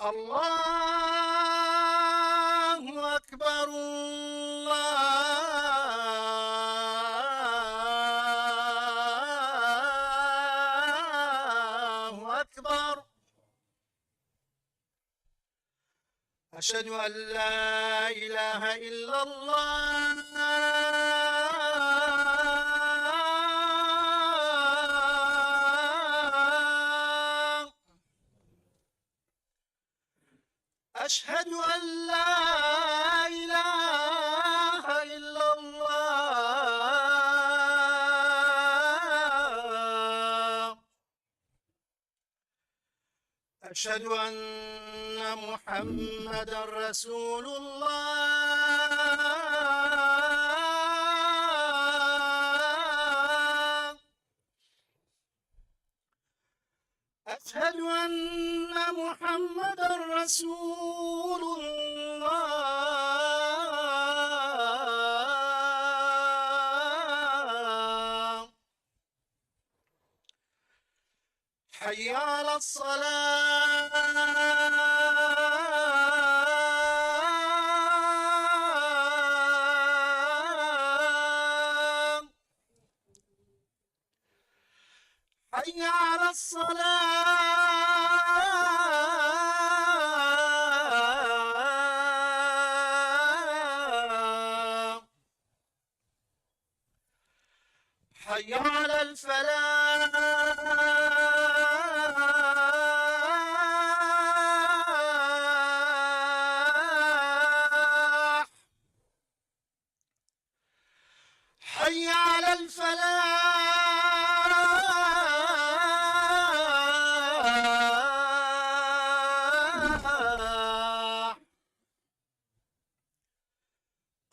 الله أكبر الله أكبر. أشهد أن لا إله إلا الله أشهد أن لا إله إلا الله. أشهد أن محمدا رسول الله. أشهد أن محمدا رسول الله. حي على الصلاة. حي على الصلاة. حي على الفلاح. حي على الفلاح.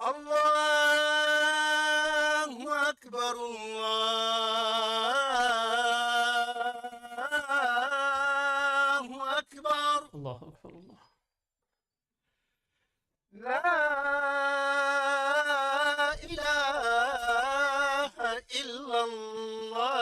الله أكبر الله أكبر. الله أكبر الله. لا إله إلا الله.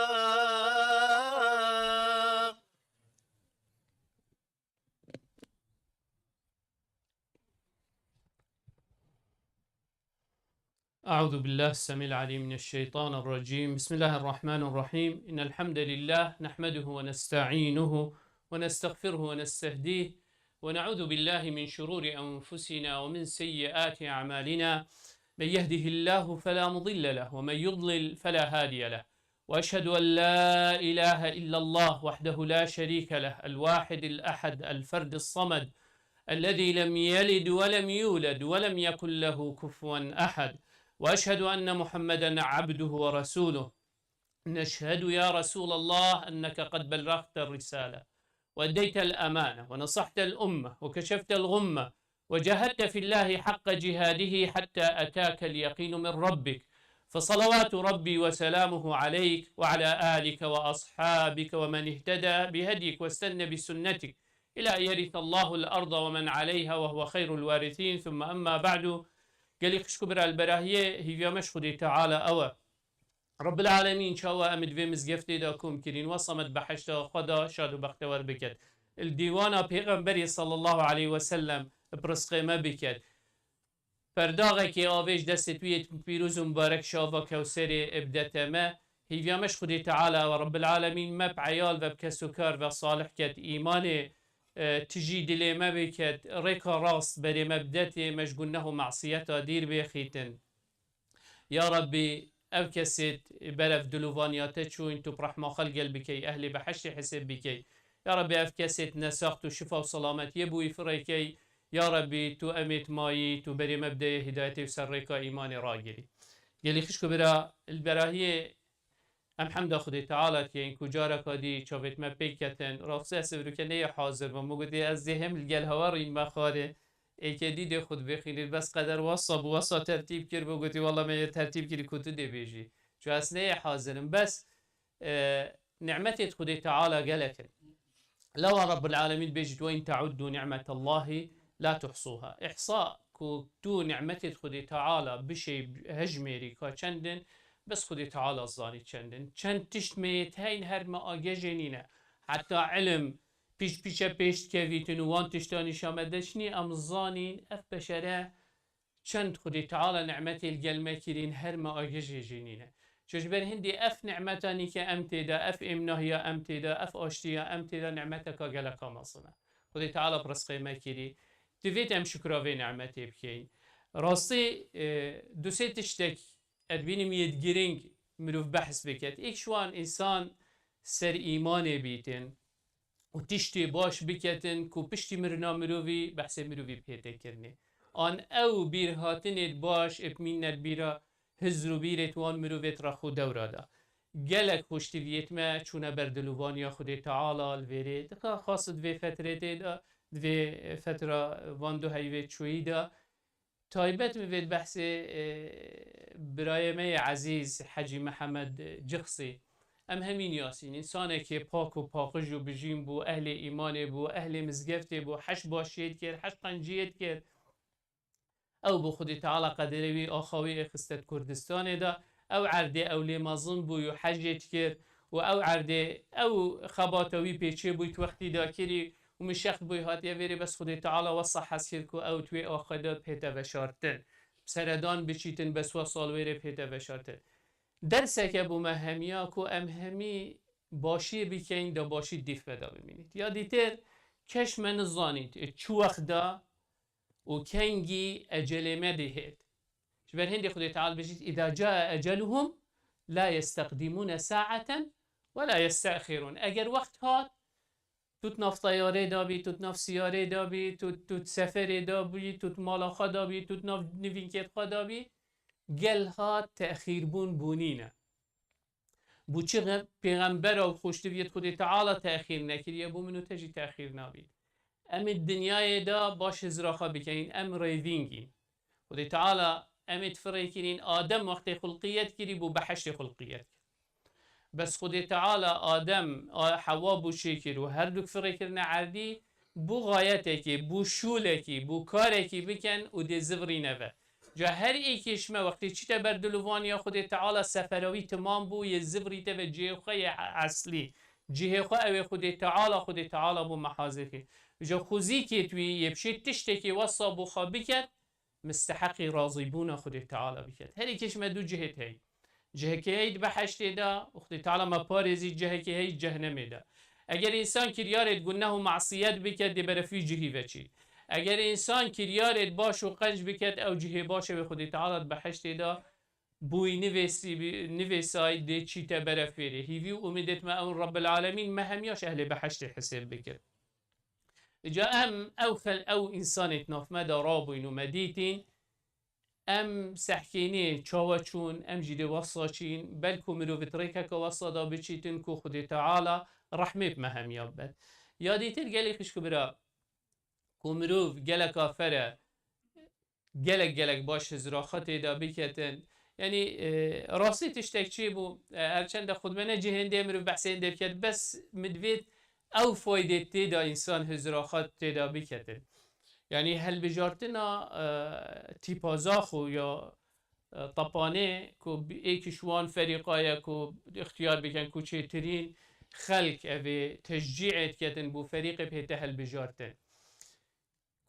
أعوذ بالله السميع العليم من الشيطان الرجيم. بسم الله الرحمن الرحيم. إن الحمد لله نحمده ونستعينه ونستغفره ونستهديه ونعوذ بالله من شرور أنفسنا ومن سيئات أعمالنا. من يهده الله فلا مضل له ومن يضلل فلا هادي له. وأشهد أن لا إله إلا الله وحده لا شريك له الواحد الأحد الفرد الصمد الذي لم يلد ولم يولد ولم يكن له كفوا أحد. وأشهد أن محمدا عبده ورسوله. نشهد يا رسول الله أنك قد بلغت الرسالة وأديت الأمانة ونصحت الأمة وكشفت الغمة وجاهدت في الله حق جهاده حتى أتاك اليقين من ربك. فصلوات ربي وسلامه عليك وعلى آلك وأصحابك ومن اهتدى بهديك واستنى بسنتك إلى أن يرث الله الأرض ومن عليها وهو خير الوارثين. ثم أما بعد. قالي خشكو برا البراهية هي مش خدي تعالى أوى رب العالمين شاوى أمد في مزقفتي داكم كرين وصمت بحشت خدا شاد وبختور بكت الديوانا پیغمبری صلى الله عليه وسلم برسقه ما بكت فرداغه که آویج دست توی پیروز مبارک شاوا کوسر ابدت ما هي مش خدي تعالى ورب العالمين ما بعيال وبكسكار وصالح كت إيمان تجي دلي ما بكت ريكا راس بري مبدتي مشغونه معصيته دير بخيتن يا ربي أبكست برف دلوفانياته شو انتو برحمة خلق بكي أهلي بحشت حسب بكي يا ربي أفكست نساخت وشفا وسلامت يبوي فريكي يا ربي تو أميت ماي تو بري مبدأ هدايتي وسريكا إيماني راجلي يلي خشكو برا البراهية ام حمد خدي تعالى كي إنكو جارك دي شافت ما بيكتن رافسه سبرو كنيه حاضر ومقدي از ذهم الجل هوارين ما خاره ای که دید خود بخینید بس قدر وصا ترتیب کرد و گفتی والله من ترتیب کردی کتو دی بیجی جو اسنه حاضرم بس نعمت خدي تعالى قالك لو رب العالمين بيجد وين تعدوا نعمة الله لا تحصوها إحصاء كو نعمت خدي تعالى بشي هجميري كا چندن بس خدي تعالى الظاني چندن چند تشت ميتين هر ما آجه جنينه حتى علم پیش پیشت کویتن و وان تشتانی شامدشنی ام زانین اف بشره چند خودی تعالی نعمت الگلمه کرین هر ما آگش جینینه چوش بر هندی اف نعمتانی که ام تیدا اف امناهیا ام تیدا اف آشتیا ام تیدا نعمتک گلکا مصنه خودی تعالی برسقی ما کری دویت ام شکراوی نعمتی بکین راستی دو سه تشتک ادبینم یدگیرنگ مروف بحث بکت ایک شوان انسان سر ایمان بیتن و تشتی باش بکتن کو پشتی مرنا مروفی بحث مروفی پیدا کرنه آن او بیر هاتنت باش اپمینت بیرا هزرو بیرت وان مروفت را خود دورادا گلک خوشتیویت ما چونه بردلوانیا خود تعالی الویره دقا خاصد وی فتره دا وی فتره وان دو هیوه چوی دا تایبت میوید بحث برای می عزیز حجی محمد جخصی ام همین یاسین انسانه که پاک و پاکج و بجیم بو اهل ایمان بو اهل مزگفت بو حش باشید کرد حش قنجیت کرد او بو خودی تعالی قدروی آخوی اخستت کردستان دا او عرده او لیمازن بو یو حجیت کرد و او عرده او خباتوی پیچه بویت وقتی دا کری و مشخت بوی هاتیه ویری بس خودی تعالی وصح حسیر کو او توی آخدا پیتا وشارتن سردان بچیتن بس وصال ویری پیتا وشارتن درسه که بو مهمیا کو ام همی باشی بکین دا باشی دیف بدا ببینید یا دیتر کش من زانید چو وقت دا و کنگی اجل مدهید شبر هندی خودی تعالی بجید اذا جاء اجلهم لا يستقدمون ساعة ولا يستأخرون اگر وقت هات توت ناف طیاره دابی توت ناف سیاره دابی توت سفر دابی توت مالاخا دابی توت ناف نوینکت خا دابی گل ها تأخیر بونینه بو چه پیغمبر و خوشتویت خودی تعالی تأخیر نکریه بو منو تجی تأخیر نابید ام الدنیای دا باش ازراخا بکنین ام ریوینگین خودی تعالی ام تفریکین آدم وقت خلقیت کری بو بحشت خلقیت بس خودی تعالی آدم حوا بو شکر و هر دو فریکرن عردی بو غایته کی بو شوله کی بو کاره کی بکن و دی زوری نوه جا هر ایکش ما وقتی چی تبردلوانیا خودی تعالی سفروی تمام بو یه زوری تا و جیخوی اصلی جیخوی او خودی تعالی بو محاضر جا خوزی که توی یه بشید تشته که وصا بو خواب بکد مستحقی راضی بونا خودی تعالی بکد هر ایکش ما دو جهت هی جهه که هید بحشت دا خودی تعالی ما پارزی جهه که هید جهنم دا اگر انسان کریارت گناه و معصیت بکد دی برفی جهی وچی اگر انسان کریارت باش و قنج بکد او جهه باشه به خودی تعالی بحشت دا بوی نویسای دی چی تا برفیره هیوی امیدت ما اون رب العالمین مهمیاش اهل بحشت حساب بکد جا ام او انسانت ناف مدا رابوین و مدیتین ام سحکینی چاوا چون ام جیده وصا چین بلکو مروفت ریکه که وصا دا بچیتن که خود تعالی رحمه بمهم یابد یادیتر گلی خشکو برا که مروف گلک آفره گلک باش هزراخات دا بکتن یعنی راستی تشتک چی بو هرچند خود منه جهنده مروف بحثه انده بکت بس مدوید او فایده تیدا انسان هزراخات تیدا بکتن یعنی هل بجارتنا تیپازاخو یا طپانه که ایکشوان فریقای که اختیار بکن که چهترین خلق او تشجیعت کتن بو فریق پیتا هل بجارتن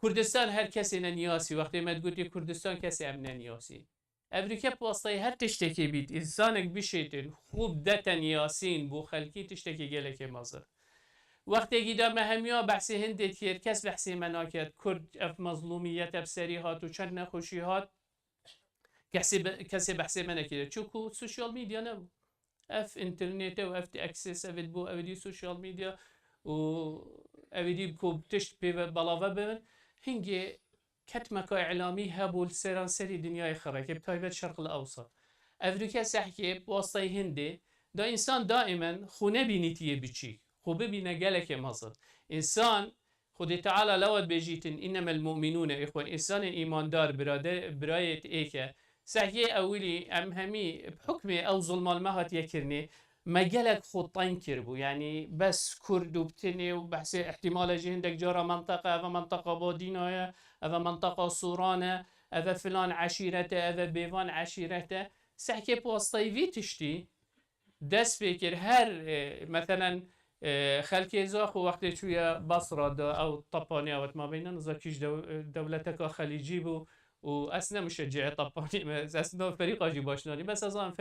کردستان هر کسی ننیاسی وقتی ما گوتی کردستان کسی هم ننیاسی امریکا بواسطه هر تشتکی بید انسانک بشیتن خوب دتن یاسین بو خلقی تشتکی گلک مازر وقتی گیدا مهمیا بحثی هندت کرد کس بحثی منا کرد کرد اف مظلومیت اف سریحات و چند نخوشیات کسی بحثی منا کرد چوکو سوشیال میدیا نبو اف انترنت و اف اکسس اف بو اف دی سوشیال میدیا و اف دی بکو تشت پی بلاوه ببن هنگی کتمکا اعلامی هبول سران سری دنیای خره که بتایبت شرق الاوسط افریقا سحکی بواسطه هنده دا انسان دائما خونه بینیتیه بچی خوبه بینه گلک مصر انسان خود تعالی لود بجیتن انما المؤمنون اخوان انسان ایماندار برایت ایکه سحکی اولی ام همی بحکم او ظلم المهات یکرنی ما گلک خود تنکر بو یعنی بس کرد و بتنی و بحث احتمال جهندك جارة منطقة او منطقة بادينايا او منطقة صورانة او فلان عشيرته او بيوان عشيرته سحكي بواسطيوي تشتي دست بكر هر مثلا خلکی زاخ و وقتی توی بصره دا او طبانی او ما بین نزاکیش دولتك خلیجی بو و اصلا مشجع طبانی اصلا فريق جي باشنالي بس اظن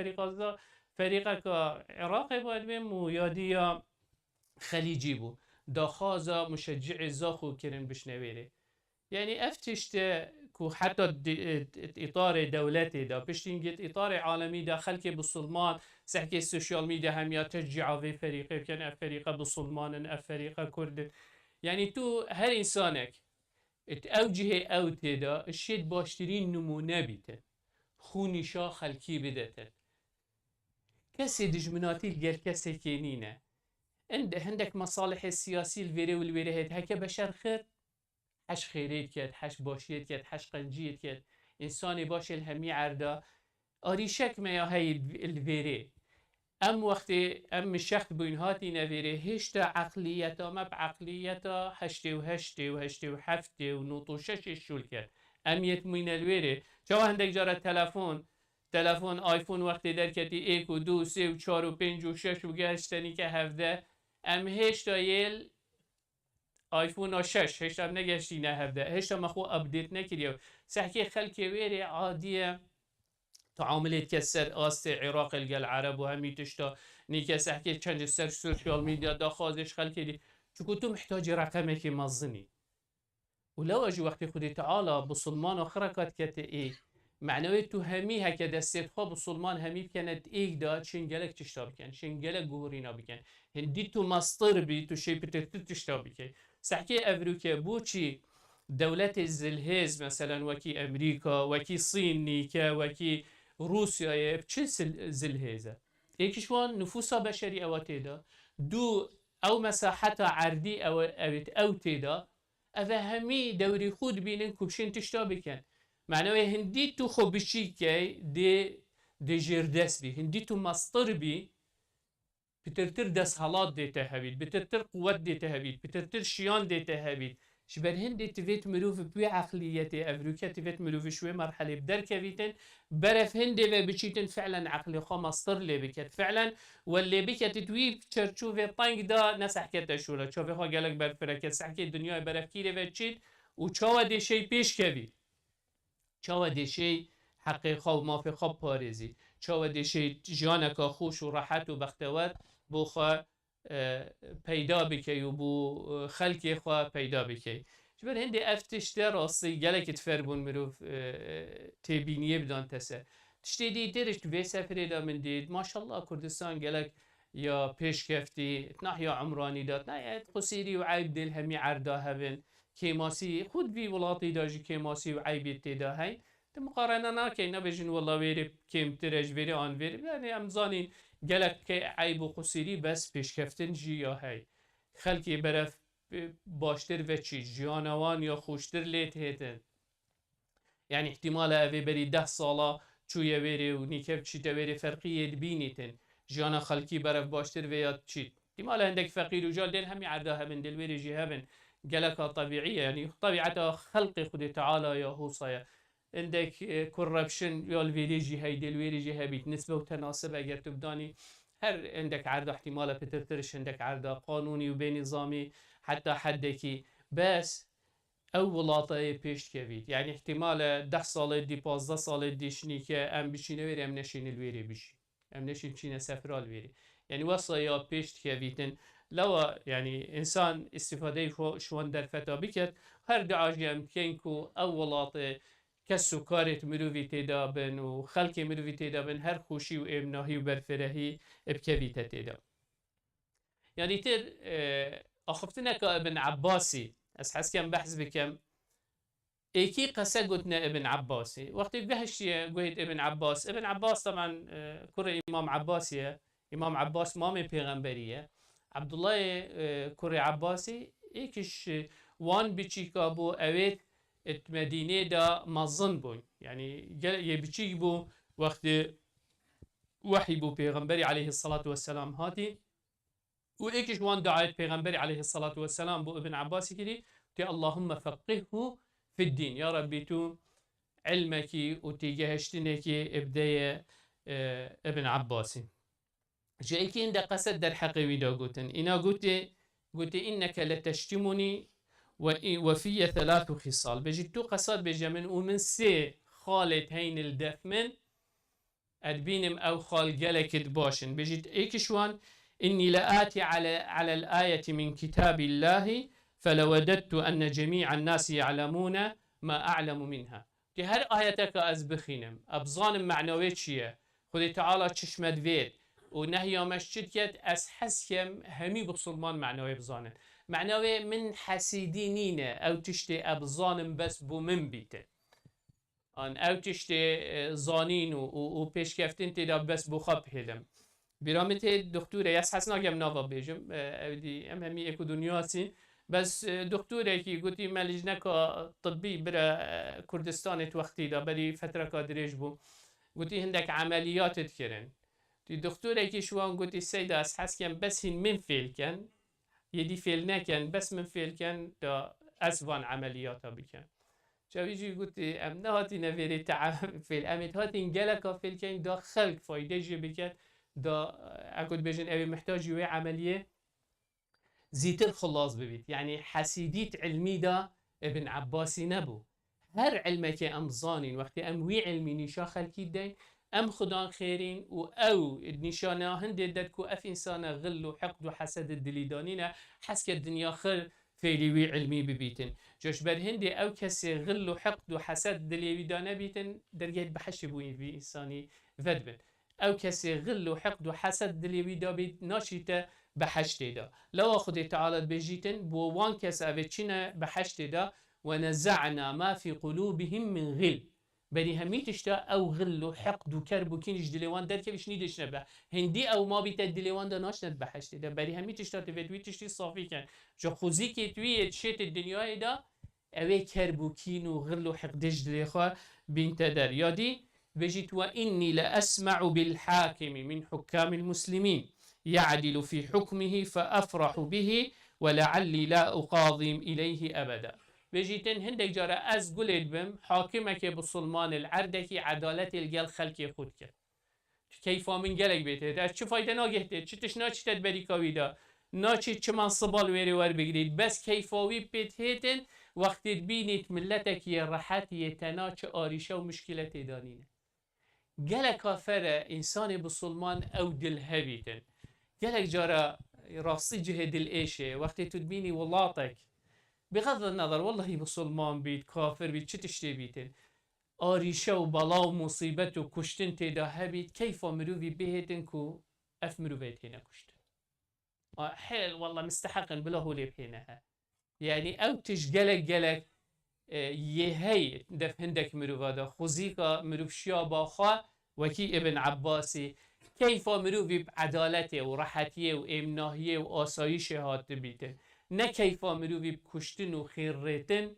فريقك عراقي باید بیم و یادی خلیجی بو دا خازا مشجع زاخو کرن بشنویره يعني افتشت كو حتى اطار دولتي دا بشتين جت اطار عالمي دا خلك بالصلمان سحكي السوشيال ميديا هم تشجع في فريق كان افريقا بالصلمان افريقا كرد يعني تو هر انسانك اوجه او تدا الشيء باشترين نمونه بيته خوني شا خلكي بدته كسي دجمناتي غير كسي كينينه عندك مصالح السياسي الفيري والفيري هيد هكا بشر خير حش خيريت كات حش باشيت كات حش قنجيت كات إنساني باش الهمي عردا أريشك ما يا هاي الفيري أم وقت أم الشخص بين هاتي نفيري هشتا عقليته ما بعقليته هشتي وهشتي وهشتي وحفتي ونطوشش الشول كات أم يتمين الويري شو عندك جارة تلفون آيفون وقت در كتي ايك و دو سي و چار و پنج و شش و گشتني که هفده ام هشتا يل آيفون 6 هشتا نگشتی نه هفته هشتا مخو ابدیت نکریو سحكي خلكي ويري عادية تعاملت كسر آست عراق الجل عرب وهمي تشتا نيكا سحكي چند سر سوشيال ميديا دا خازش خلكي دي چكو تو محتاج رقمك مظني ولو اجي وقت خودي تعالى بصلمان وخركات كت ايه معنوي تو همي هكا دستيت خو بصلمان همي بكانت ايك دا شنجلك تشتا بكن شنجلك جورينا بكن هندي تو مصطر بي تو شي بترتت تشتا بكن سحكي افروكا بوشي دولة الزلهيز مثلا وكي امريكا وكي الصين نيكا وكي روسيا بچه زلهيزة ايكي شوان نفوسها بشري او تيدا دو او مساحتها عردي او تيدا اوه همي دوري خود بينن كبشين تشتا بكن معنوه هندي تو خو بشيكي دي جيردس بي هندي تو مصطر بي بترتر دس حالات ديته هبيد بترتر قوات ديته هبيد بترتر شيان ديته هبيد شبر هندي تفيت مروف بوي عقليتي افروكا تفيت مروف شوي مرحله بدر كفيتن برف هندي وبشيتن فعلا عقلي خو مصطر لي بكت فعلا واللي بكت توي تشرشوفي طنق دا ناس حكيت شولا شوفي خو قالك برفركت سحكي الدنيا برف كيري وتشيت وچاوا دي شي بيش كبي چاوا دي شي حقيقه وما في خب بارزي چاوا دي شي جانك خوش وراحت وبختوات بو خوا پیدا بکی و بو خلکی خوا پیدا بکی جبر هندی افتشته راستی گلک تفربون مروف تبینیه بدان تسه تشتی دیدرش تو سفری دا من دید ماشاءالله کردستان گلک یا پیش کفتی ناحیه عمرانی داد نه قصیری و عیب دل همی عردا هبن کیماسی خود بی ولاتی داجی کیماسی و عیبی تیدا هین مقارنه ناکه نبجن والله ویری کم ترج ویری آن ویری یعنی امزانین گلک که عیب و قصیری بس پیشکفتن جی یا هی خلکی برف باشتر و چی جیانوان یا خوشتر لیت هیتن يعني احتمال اوی بری 10 ساله چویه ویری و نیکب چی دویری فرقیه بینیتن جیانا خلکی برف باشتر و یا چی احتمال عندك فقير وجال دين هم عردها من دل ویری جی هبن گلک طبيعية يعني طبيعتها خلق خود تعالى يا هوصايا عندك كوربشن يا الفيريجي هاي دل ويريجي هاي بيت نسبة وتناسب اگر تبداني هر عندك عرض احتمال بترترش عندك عرض قانوني وبنظامي حتى حدكي بس او ولاطه پیش كبيت يعني احتمال 10 سال دي 15 سال دي شنيكه ام بشينه ويري ام نشين الويري بشي ام نشين شينه سفرال ويري يعني وصايا پیش كبيتن لو يعني انسان استفاده شوان در فتا بكت هر دعاجي امكن كو او ولاطه کسو کارت مروی تیدا بن و خلق مروی تیدا بن هر خوشی و امناهی و برفرهی ابکویت تیدا يعني تر اخفتنا كابن عباسي حس كم بحث بكم ايكي قصة قلتنا ابن عباسي وقت بهش قلت ابن عباس طبعا كرة امام عباسية امام عباس مامي پیغمبرية عبد الله كرة عباسي ايكش وان بچيكابو اويت مدينة دا مظن بون يعني يبچيك بو وقت وحي بو پیغمبري عليه الصلاة والسلام هاتي وإيكش وان دعاية پیغمبري عليه الصلاة والسلام بو ابن عباس كده تي اللهم فقهه في الدين يا ربي تو علمك وتيجهشتنك ابداية ابن عباس جایی که این قصد در حق ویدا گوتن اینا گوته اینک لتشتمونی وفي 3 خصال بجي تو قصاد بجي من ومن سي خالد هين الدف من أدبينم أو خال جلك باشن بجي إيكشوان إني لآتي على الآية من كتاب الله فلوددت أن جميع الناس يعلمون ما أعلم منها كي هر آياتك أزبخينم أبزانم معنويت شيء خذي تعالى تشمد فيت ونهي مشتكت أسحسكم همي بصلمان معنوي بزانن معنوي من حسيدينينه أو تشتي أبزانم بس بو من بيته آن أو تشتي زانين و پیشکفتین تدا بس بو خب هلم برامت دکتوره یس حس نگم نوا بیجم اودی ام همی اکو دنیاسی بس دکتوره کی گوتی مالج نکا طبی برا کردستان وقتی دا بری فتره کادریج بو گوتی هندک عملیاتت کرن دی دکتوره کی شوان گوتی سیدا اس حس کم بس هین من فیل کن یدی فیل نکن بس من فیل کن دا اسوان عملیاتا بکن جاویجی گوتی ام نهاتی نویری فیل امید هاتی انگلکا فیل کن دا خلق فایده جی بکن دا اگود بجن اوی محتاجی وی عملیه زیتر خلاص ببید یعنی حسیدیت علمی دا ابن عباسی نبو هر علمه که ام زانین وقتی ام وی علمی نیشا خلکی دین ام خدان خیرین و او نشانه هنده داد که اف انسان غل و حقد و حسد دلیدانینه حس که دنیا خیر فعلی وی علمی ببیتن جوش بر هنده او کسی غل و حقد و حسد دلیدانه بیتن درگاه بحش بوین وی انسانی ود بن او کسی غل و حقد و حسد دلیدا بیت ناشیته بحشت دا لو خدي تعالى بجيتن بو وان كس أفتشنا بحشت دا ونزعنا ما في قلوبهم من غل بني هميتشتا أو غل وحقد وكرب وكينش دليوان در كيفش نيدش نبه هندي أو ما بيت الدليوان دا ناشند بحشت دا بني هميتشتا تفتويتشتي صافي كان جو خوزي كي توي تشيت الدنيا دا أوي كرب وكين وغل وحقدش دليخوا بنت در يادي بجيت وإني لأسمع بالحاكم من حكام المسلمين يعدل في حكمه فأفرح به ولعلي لا أقاضم إليه أبدا بجيتن هندك جارة أز قلت بم حاكمك بسلمان العردكي عدالة الجل خلقي خود كد كيف من جلك بيته ده شو فايدة ناجهته شتش ناچ تدبري كويدا ناچ چمان صبال ويري ور بگرید بس كيفاوي بيتهتن وقت تبينيت ملتك يرحت يتناچ آريشه ومشكلة دانينه جلك كافر إنسان بسلمان أو دل هبيتن جلك جارة راسي جهد الإيشة وقت تدبيني ولاتك بغض النظر والله بسلمان بيت كافر بيت شتشتي بيتن آريشه وبلا ومصيبة وكشتن تدا هبيت كيف مروفي بيهتن كو أف مروفيت هنا كشتن حيل والله مستحقا بلا هو لي بهنها يعني أو جلك يهي دف هندك مروفا دا خوزيكا مروف شيابا خوا وكي ابن عباسي كيف مروفي بعدالته وراحتيه وامناهيه وآسايشه هات بيتن نه كيف مروفي بكشتن وخيرتن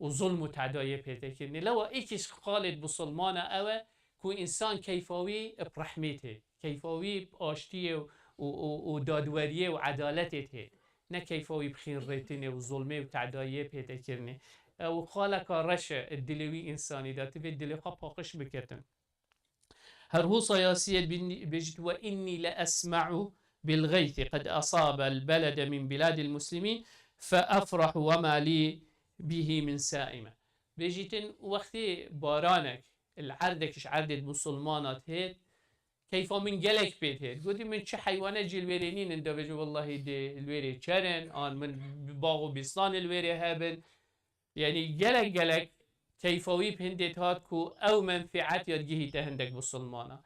وظلم وتعدايه بيته كرني لو ايكش خالد بسلمان اوه كو انسان كيفاوي برحمته كيفاوي باشتيه ودادوريه وعدالته نه كيفاوي بخيرتن وظلمه وتعدايه بيته كرني و خالك رش الدلوي إنساني ده تبي الدلوي خباقش بكتن هرهو سياسية بجد وإني لأسمع بالغيث قد أصاب البلد من بلاد المسلمين فأفرح وما لي به من سائمة بجيتن وقتي بارانك العردكش عردة مسلمانات هيد كيف من جلك بيت هيد قلت من شو حيوانات جي الويرينين انده بجو والله دي الويري تشارن آن من باغو بيصلان الويري هابن يعني جلك كيفوي بهندت هات كو او منفعت ياد جهيته هندك بسلمانا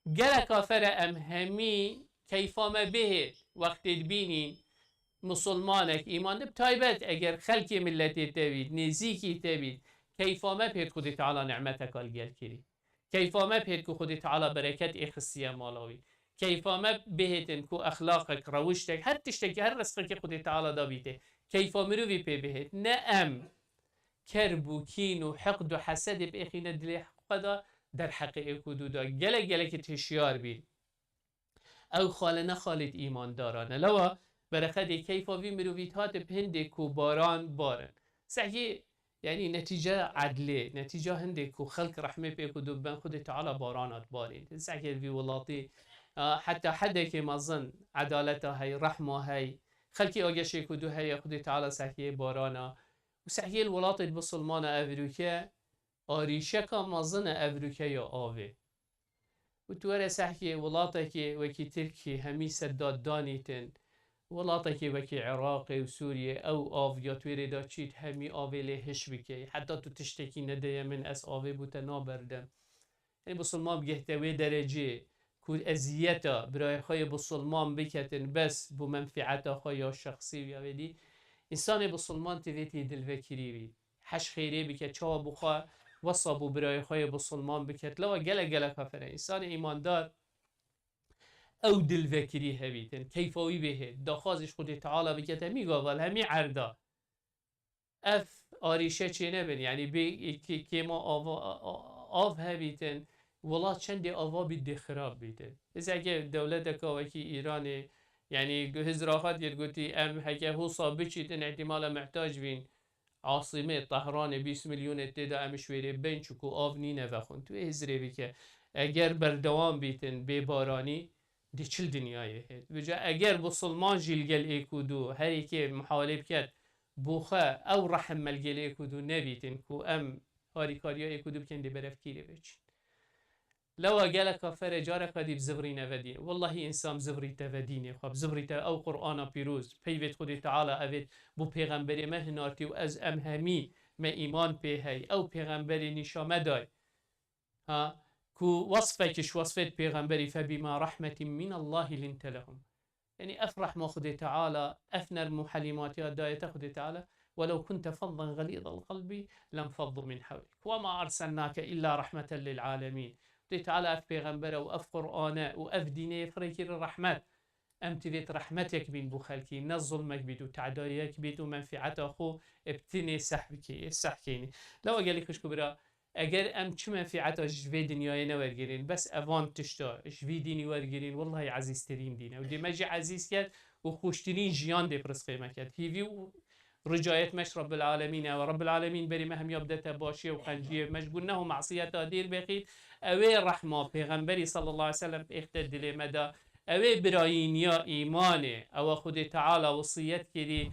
جلك كافر ام همي كيفما به وقت تبيني مسلمانك ايمان بتايبت اگر خلقي ملتي تبيد نزيكي تبيد كيفما بهت خدي تعالى نعمتك الجل كري كيفما بهت كو خدي تعالى بركات اخصية مالوي كيفما بهتن كو اخلاقك روشتك حتى تشتكي هر رزقك خدي تعالى دابيته كيف مروي بهت نأم كرب وكين وحقد وحسد بإخينا دلي قدا در حقيقة كدودا جلك تشيار بي أو خالنا خالد إيمان داران لو برخدي كيف في مروفيت هات بهندك باران بارن صحيح يعني نتيجة عدلة نتيجة هندك خلق رحمة بيكو دوبان خد تعالى بارانات بارين صحيح في ولاطي حتى حدا که مازن عدالت هاي رحمه هاي خلقي آگه کدو هاي خدي تعالى سحكي بارانا وسحكي الولاط بسلمان أفريقيا آريشكا مازن أفريقيا آوه وتوارى سحكي ولاطك وكي تركي همي سداد دانيتن ولاطك وكي عراق وسوريا أو آف يا تويري دا چيت همي آوه لهش بكي حتى تو تشتكي ندايا من أس آوه بوتا نابردن يعني بسلمان بجهتوي درجة كود أزيتا براي خواهي بسلمان بكتن بس بمنفعتا خواهي الشخصي ويدي إنسان بسلمان تذيتي دلوكري بي حش خيري بكت چاوا بخوا وصابو براي خواهي بسلمان بكت لوا جلا كافره إنسان إيمان دار أو دلوكري هبيتن كيفاوي به داخازش خود تعالى بكت همي قاول همي عردا اف آريشه چه نبن يعني بي كيما آف هبيتن ولات چند آوا بيد خراب بيته إذا اگه دولتك وكي إيراني يعني هزراخات يرغوتي ام هكا هو صابتشيتن احتمالا محتاج بين عاصمة طهران 20 مليون تدا ام شويري بين چكو آف نينه وخون تو هزري بك اگر بردوام بيتن بباراني دي چل دنيايه هيد وجا اگر بسلمان جيلگل ايكودو هري كي محاولة بكت بوخه او رحم ملگل ايكودو نبيتن كو ام هاريكاريا ايكودو بكن دي برفكيري بيچن لو قالك كفر جارك هذي بزبري نفدين والله إنسان بزبري تفديني خب بزبري أو قرآن بيروز بيفت خدي تعالى أفيد بو پیغمبر مهنارتي وأز أمهمي ما إيمان بهاي أو پیغمبر نشامه داي ها كو وصفكش وصفت پیغمبري فبما رحمة من الله لنت لهم يعني أفرح ما خدي تعالى أفنر محلمات داية خدي تعالى ولو كنت فظا غليظ القلب لانفضوا من حولك وما أرسلناك إلا رحمة للعالمين تعالى أف پیغمبر وأف قرآن وأف دينه فريكير الرحمة أمتدت رحمتك بين بخلكي نظلمك بيدو تعدايك بيدو منفعت أخو ابتني سحكيني لو أقال لك كبرى أجر أم چه منفعت جوي دنياي نورجرين بس أفان تشتا جوي ديني ورجرين والله عزيز ترين دينه ودي مجي عزيز كات وخوشترين جيان دي برس قيمة كات هيفي رجايت مش رب العالمين ورب العالمين بري مهم يبدأ باشي وخنجية مجبونه معصية دير بخيت اوه رحمه پیغمبری صلی الله علیه وسلم اختد دل مدا اوه براین یا ایمانه او خود تعالی وصیت کردی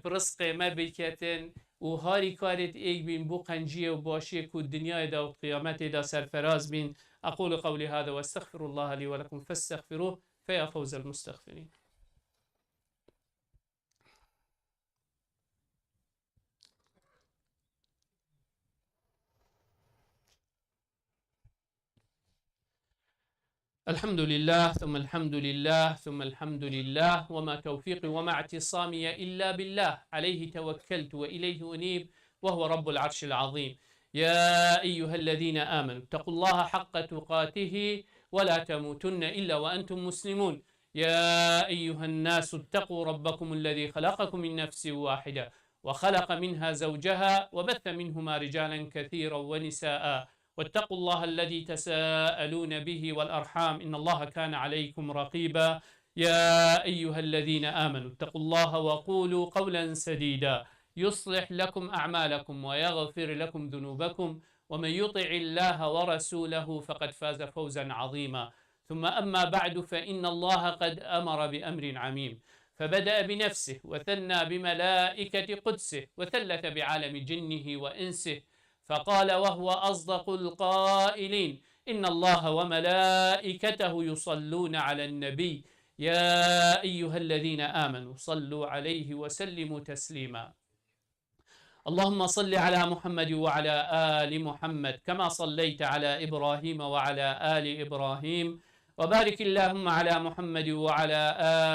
برزق ما بکتن و هاری کارت ایک بین بو قنجیه و باشی که دنیا دا و قیامت دا سرفراز بین اقول قولي هذا واستغفر الله لي ولكم فاستغفروه فيا فوز المستغفرين. الحمد لله ثم الحمد لله ثم الحمد لله وما توفيقي وما اعتصامي إلا بالله عليه توكلت وإليه أنيب وهو رب العرش العظيم. يا أيها الذين آمنوا اتقوا الله حق تقاته ولا تموتن إلا وأنتم مسلمون. يا أيها الناس اتقوا ربكم الذي خلقكم من نفس واحدة وخلق منها زوجها وبث منهما رجالا كثيرا ونساء واتقوا الله الذي تساءلون به والأرحام إن الله كان عليكم رقيبا. يا أيها الذين آمنوا اتقوا الله وقولوا قولا سديدا يصلح لكم أعمالكم ويغفر لكم ذنوبكم ومن يطع الله ورسوله فقد فاز فوزا عظيما. ثم أما بعد فإن الله قد أمر بأمر عميم فبدأ بنفسه وثنى بملائكة قدسه وثلث بعالم جنه وإنسه فقال وهو أصدق القائلين إن الله وملائكته يصلون على النبي يا أيها الذين آمنوا صلوا عليه وسلموا تسليما. اللهم صل على محمد وعلى آل محمد كما صليت على إبراهيم وعلى آل إبراهيم وبارك اللهم على محمد وعلى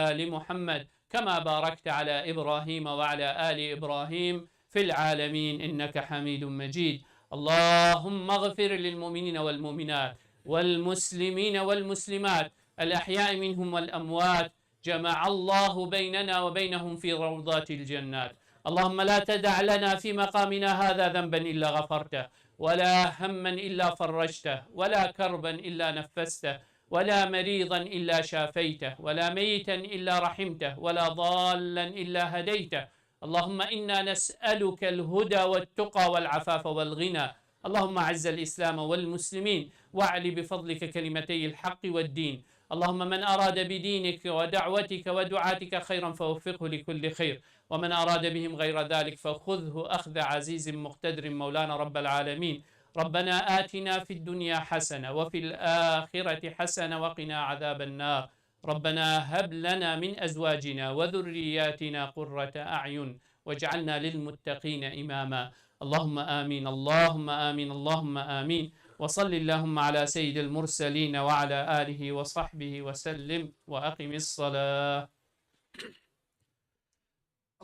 آل محمد كما باركت على إبراهيم وعلى آل إبراهيم في العالمين إنك حميد مجيد. اللهم اغفر للمؤمنين والمؤمنات والمسلمين والمسلمات الأحياء منهم والأموات جمع الله بيننا وبينهم في روضات الجنات. اللهم لا تدع لنا في مقامنا هذا ذنبا إلا غفرته ولا هما إلا فرجته ولا كربا إلا نفسته ولا مريضا إلا شافيته ولا ميتا إلا رحمته ولا ضالا إلا هديته. اللهم إنا نسألك الهدى والتقى والعفاف والغنى. اللهم أعز الإسلام والمسلمين واعل بفضلك كلمتي الحق والدين. اللهم من أراد بدينك ودعوتك ودعاتك خيرا فوفقه لكل خير، ومن أراد بهم غير ذلك فخذه أخذ عزيز مقتدر مولانا رب العالمين. ربنا آتنا في الدنيا حسنة وفي الآخرة حسنة وقنا عذاب النار. ربنا هب لنا من أزواجنا وذرياتنا قرة أعين واجعلنا للمتقين إماما. اللهم آمين اللهم آمين اللهم آمين. وصل اللهم على سيد المرسلين وعلى آله وصحبه وسلم وأقم الصلاة.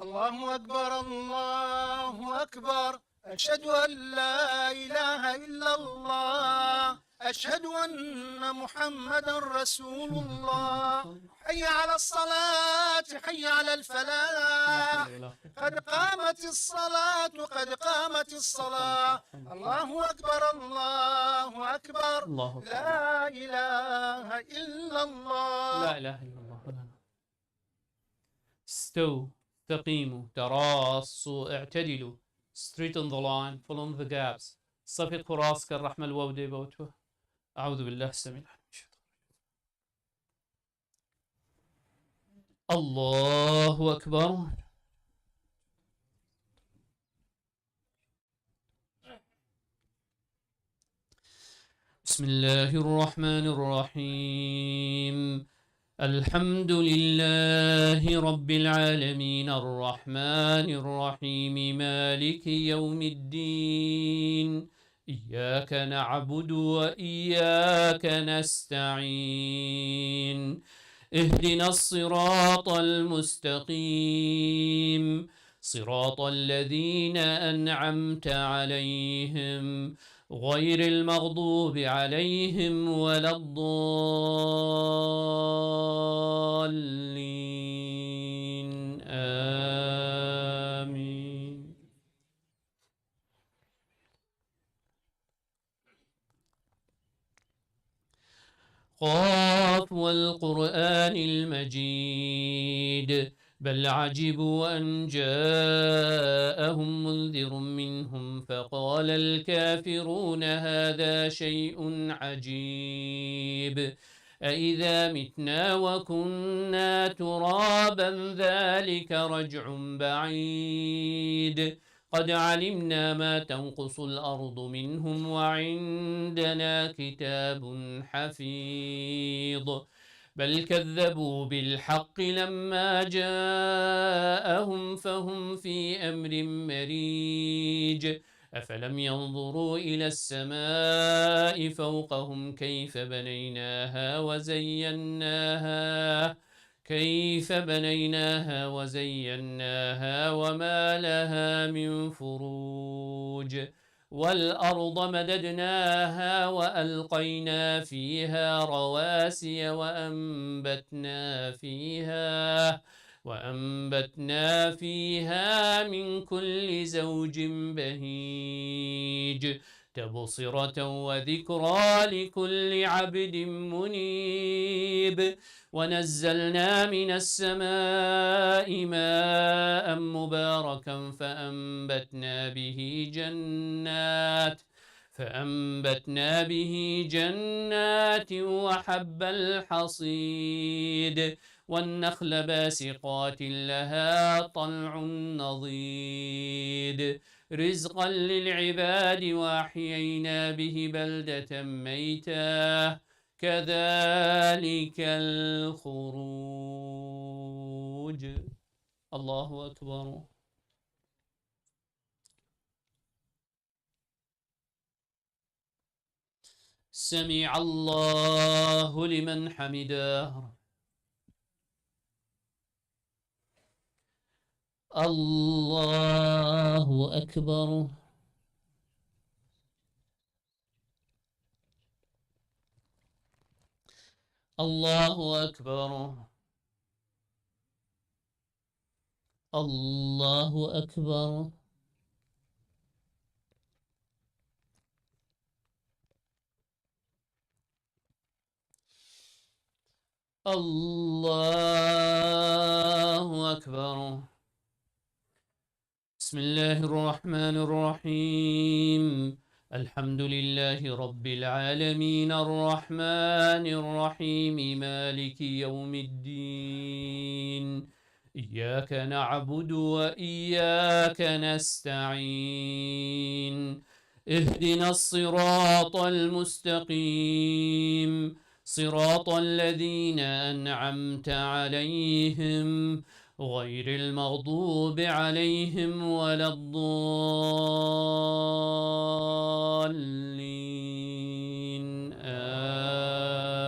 الله أكبر الله أكبر، أشهد أن لا إله إلا الله، أشهد أن محمدا رسول الله. حي على الصلاة حي على الفلاح، قد قامت الصلاة قد قامت الصلاة. الله أكبر الله أكبر، الله أكبر. لا إله إلا الله. لا إله إلا الله. استووا استقيموا تراصوا اعتدلوا. Straighten the line, fill in the gaps. صفق راسك الرحمة الودي بوتوه. أعوذ بالله السميع العليم من الشيطان. الله أكبر. بسم الله الرحمن الرحيم. الحمد لله رب العالمين الرحمن الرحيم مالك يوم الدين. إياك نعبد وإياك نستعين. اهدنا الصراط المستقيم صراط الذين أنعمت عليهم غير المغضوب عليهم ولا الضالين آمين. قاف والقرآن المجيد بل عجبوا أن جاءهم منذر منهم فقال الكافرون هذا شيء عجيب أإذا متنا وكنا ترابا ذلك رجع بعيد قد علمنا ما تنقص الأرض منهم وعندنا كتاب حفيظ بل كذبوا بالحق لما جاءهم فهم في أمر مريج أفلم ينظروا إلى السماء فوقهم كيف بنيناها وزيناها وما لها من فروج والأرض مددناها وألقينا فيها رواسي وأنبتنا فيها من كل زوج بهيج تبصرة وذكرى لكل عبد منيب ونزلنا من السماء ماء مباركا فأنبتنا به جنات وحب الحصيد والنخل باسقات لها طلع نضيد رزقا للعباد وأحيينا به بلدة ميتا كذلك الخروج. الله أكبر. سمع الله لمن حمده. الله أكبر. الله أكبر. الله أكبر. الله أكبر. بسم الله الرحمن الرحيم الحمد لله رب العالمين الرحمن الرحيم مالك يوم الدين إياك نعبد وإياك نستعين اهدنا الصراط المستقيم صراط الذين أنعمت عليهم غير المغضوب عليهم ولا الضالين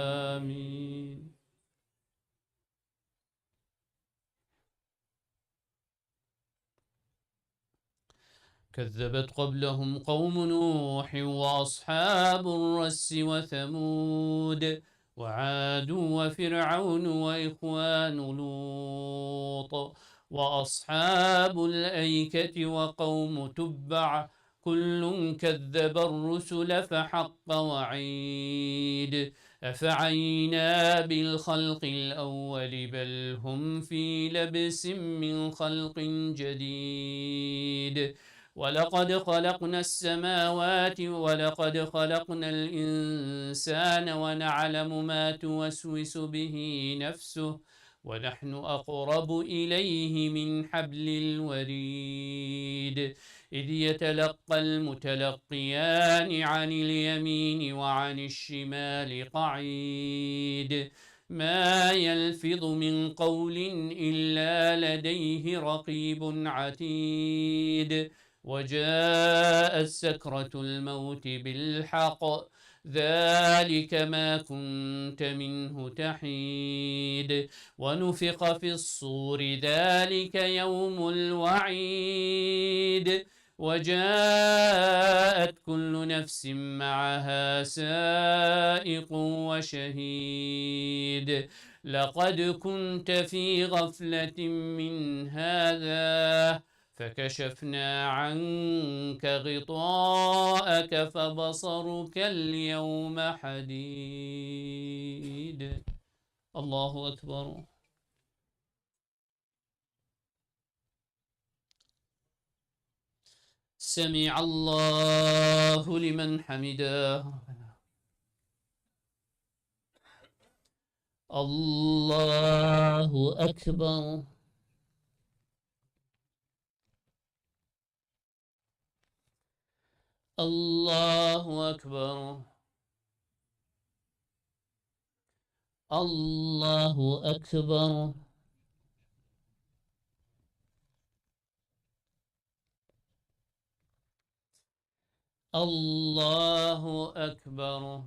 آمين. كذبت قبلهم قوم نوح وأصحاب الرس وثمود وعاد وفرعون وإخوان لوط وأصحاب الأيكة وقوم تبع كل كذب الرسل فحق وعيد أفعينا بالخلق الأول بل هم في لبس من خلق جديد ولقد خلقنا السماوات ولقد خلقنا الإنسان ونعلم ما توسوس به نفسه ونحن أقرب إليه من حبل الوريد إذ يتلقى المتلقيان عن اليمين وعن الشمال قعيد ما يلفظ من قول إلا لديه رقيب عتيد وجاءت سكرة الموت بالحق ذلك ما كنت منه تحيد ونفخ في الصور ذلك يوم الوعيد وجاءت كل نفس معها سائق وشهيد لقد كنت في غفلة من هذا فكشفنا عنك غطاءك فبصرك اليوم حديد. الله أكبر. سمع الله لمن حمده. الله أكبر. الله أكبر. الله أكبر. الله أكبر.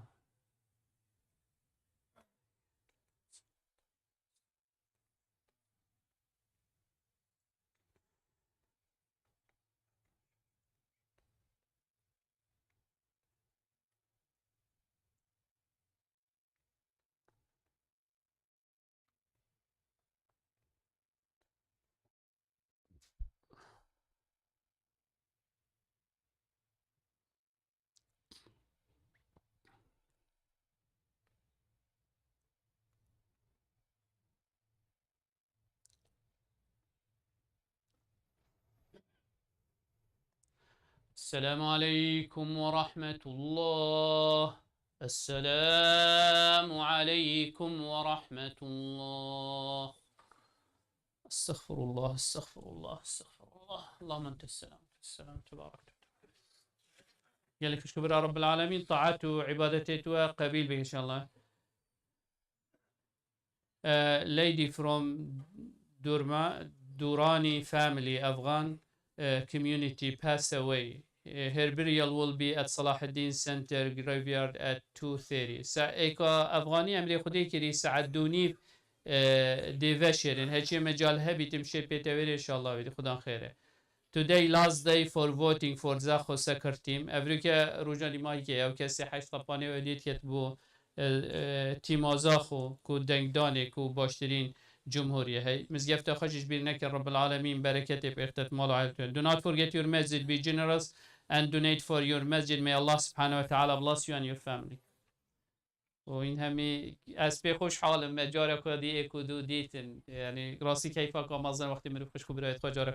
السلام عليكم ورحمة الله. السلام عليكم ورحمة الله. استغفر الله استغفر الله استغفر الله. اللهم أنت السلام السلام تبارك يلك شكر يا رب العالمين. طاعته وعبادته قبيل به إن شاء الله. Lady from Durrani family Afghan community passed away. Her burial will be at Salahuddin Center graveyard at 2:30. ایکا افغانی امری خودی کری ساعت دونی دیوشرین هچی مجال هبی تمشي پیتوری انشالله ویدی خدا خیره. Today last day for voting for زاخو سکرتیم. افریکا روجانی مایی که او کسی حیث طبانه و دید که بو تیم زاخو کو دنگدانه کو باشترین جمهوریه هی مزگفت خوشش بیر نکر رب العالمین برکت به مال و عائلتون. Do not forget your masjid, be generous and donate for your masjid. May Allah subhanahu wa ta'ala bless you and your family. و این همی از پی خوش حالم مجاره کدی اکودو دیتن یعنی راسی کیفا که مازن وقتی میرو خوش کو برایت خجاره